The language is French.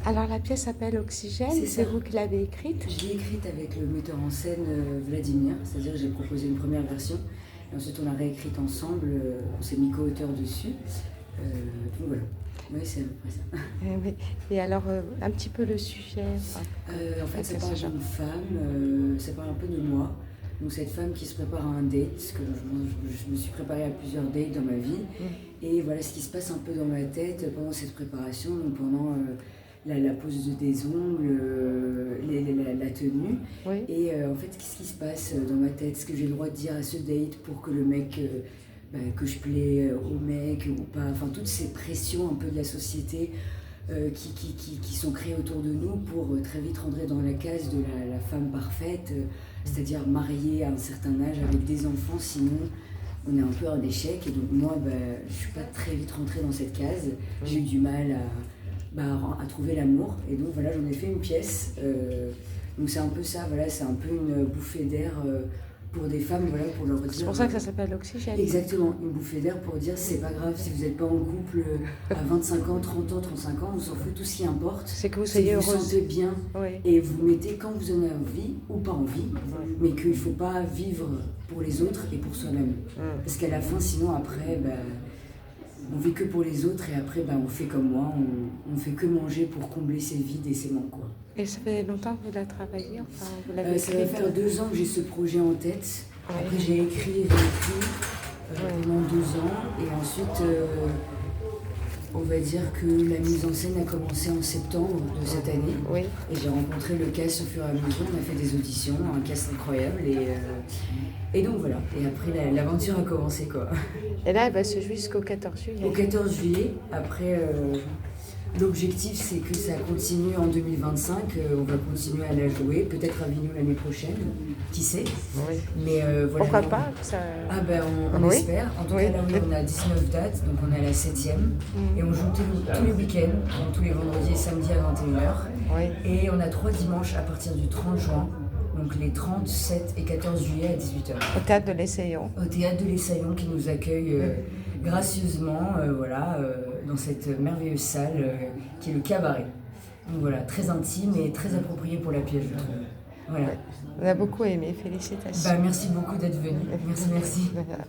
Alors la pièce s'appelle Oxygène, C'est c'est ça. vous qui l'avez écrite? Je l'ai écrite avec le metteur en scène Vladimir, c'est-à-dire que j'ai proposé une première version, et ensuite on l'a réécrite ensemble, on s'est mis co-auteur dessus. Donc voilà, oui c'est à peu près ça. Oui. Et alors un petit peu le sujet. En fait ça de parle ce genre. d'une femme, ça parle un peu de moi. Donc cette femme qui se prépare à un date, parce que je me suis préparée à plusieurs dates dans ma vie, et voilà ce qui se passe un peu dans ma tête pendant cette préparation, donc pendant la pose des ongles, la tenue. Oui. Et en fait, qu'est-ce qui se passe dans ma tête? Est-ce que j'ai le droit de dire à ce date pour que le mec, que je plais au mec ou pas? Enfin, toutes ces pressions un peu de la société qui sont créées autour de nous pour très vite rentrer dans la case de la femme parfaite, c'est-à-dire mariée à un certain âge avec des enfants, sinon on est un peu un échec. Et donc moi, je suis pas très vite rentrée dans cette case. J'ai eu du mal à trouver l'amour. Et donc voilà, j'en ai fait une pièce. Donc c'est un peu ça, voilà, c'est un peu une bouffée d'air pour des femmes, voilà, pour leur dire... C'est pour ça que ça s'appelle Oxygène. Exactement, une bouffée d'air pour dire c'est pas grave si vous n'êtes pas en couple à 25 ans, 30 ans, 35 ans, on s'en fout, tout ce qui importe. C'est que vous soyez vous heureuse. sentez bien et vous mettez quand vous en avez envie ou pas envie, mais qu'il ne faut pas vivre pour les autres et pour soi-même. Parce qu'à la fin, sinon après, on vit que pour les autres et après on fait comme moi, on fait que manger pour combler ses vides et ses manques, quoi. Et ça fait longtemps que vous l'avez travaillé, enfin vous l'avez Ça va faire 2 ans que j'ai ce projet en tête. Après j'ai écrit et réécrit pendant 2 ans et ensuite on va dire que la mise en scène a commencé en septembre de cette année. Oui. Et j'ai rencontré le cast au fur et à mesure, on a fait des auditions, un cast incroyable et donc voilà. Et après l'aventure a commencé, quoi. Et là elle va se jouer jusqu'au 14 juillet. Au 14 juillet, après l'objectif c'est que ça continue en 2025, on va continuer à la jouer, peut-être à Avignon l'année prochaine, qui sait. Oui. Mais voilà. Pourquoi pas ça... On Oui. espère. En tout Oui. cas là on a 19 dates, donc on est à la 7e. Et on joue tous les week-ends, donc tous les vendredis et samedis à 21h. Oui. Et on a 3 dimanches à partir du 30 juin, donc les 30, 7 et 14 juillet à 18h. Au théâtre de l'Essayon. Au théâtre de l'Essayon qui nous accueille gracieusement dans cette merveilleuse salle qui est le cabaret. Donc voilà, très intime et très approprié pour la pièce, je trouve. Voilà. On a beaucoup aimé, félicitations. Merci beaucoup d'être venu. Merci. Voilà.